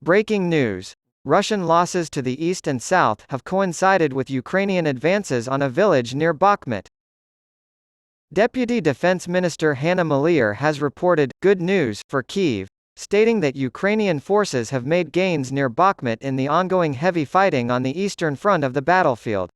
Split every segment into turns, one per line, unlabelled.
Breaking news. Russian losses to the east and south have coincided with Ukrainian advances on a village near Bakhmut. Deputy Defense Minister Hanna Maliar has reported good news for Kyiv, stating that Ukrainian forces have made gains near Bakhmut in the ongoing heavy fighting on the eastern front of the battlefield.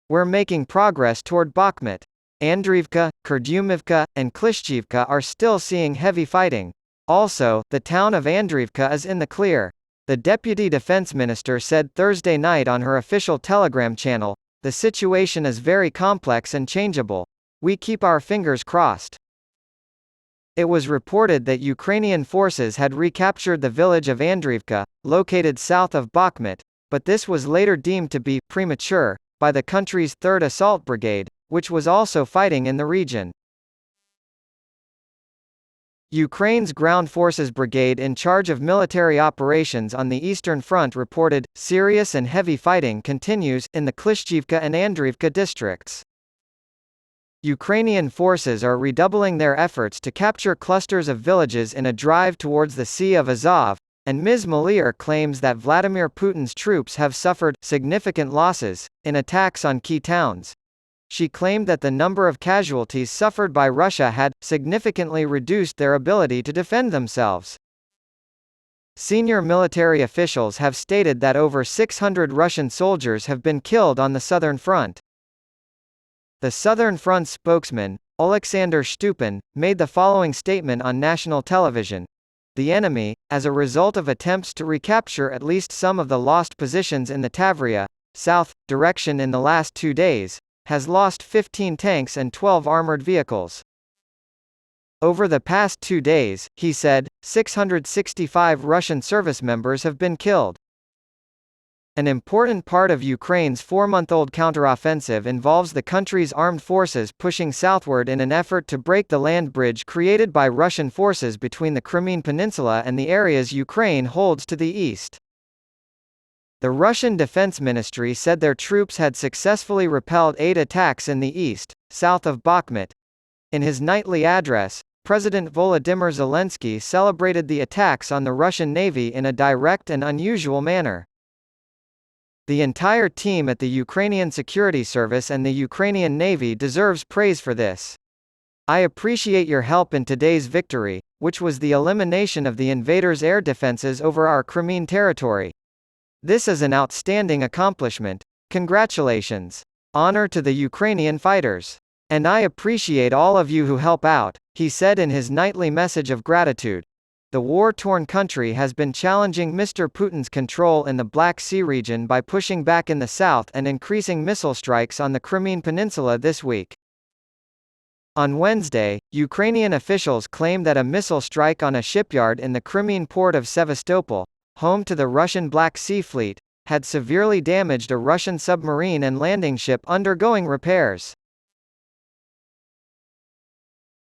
We're making progress toward Bakhmut. Andriivka, Kurdyumivka, and Klishchivka are still seeing heavy fighting. Also, the town of Andriivka is in the clear. The Deputy Defense Minister said Thursday night on her official Telegram channel, "The situation is very complex and changeable. We keep our fingers crossed." It was reported that Ukrainian forces had recaptured the village of Andriivka, located south of Bakhmut, but this was later deemed to be premature by the country's 3rd Assault Brigade, which was also fighting in the region. Ukraine's Ground Forces Brigade in charge of military operations on the Eastern Front reported, serious and heavy fighting continues in the Klishchivka and Andriivka districts. Ukrainian forces are redoubling their efforts to capture clusters of villages in a drive towards the Sea of Azov, and Ms. Maliar claims that Vladimir Putin's troops have suffered significant losses in attacks on key towns. She claimed that the number of casualties suffered by Russia had significantly reduced their ability to defend themselves. Senior military officials have stated that over 600 Russian soldiers have been killed on the Southern Front. The Southern Front spokesman, Alexander Stupin, made the following statement on national television. The enemy, as a result of attempts to recapture at least some of the lost positions in the Tavria, south, direction in the last 2 days, has lost 15 tanks and 12 armored vehicles. Over the past 2 days, he said, 665 Russian service members have been killed. An important part of Ukraine's 4-month-old counteroffensive involves the country's armed forces pushing southward in an effort to break the land bridge created by Russian forces between the Crimean Peninsula and the areas Ukraine holds to the east. The Russian Defense Ministry said their troops had successfully repelled 8 attacks in the east, south of Bakhmut. In his nightly address, President Volodymyr Zelensky celebrated the attacks on the Russian Navy in a direct and unusual manner. The entire team at the Ukrainian Security Service and the Ukrainian Navy deserves praise for this. I appreciate your help in today's victory, which was the elimination of the invaders' air defenses over our Crimean territory. This is an outstanding accomplishment. Congratulations. Honor to the Ukrainian fighters. And I appreciate all of you who help out, he said in his nightly message of gratitude. The war-torn country has been challenging Mr. Putin's control in the Black Sea region by pushing back in the south and increasing missile strikes on the Crimean Peninsula this week. On Wednesday, Ukrainian officials claimed that a missile strike on a shipyard in the Crimean port of Sevastopol, home to the Russian Black Sea Fleet, had severely damaged a Russian submarine and landing ship undergoing repairs.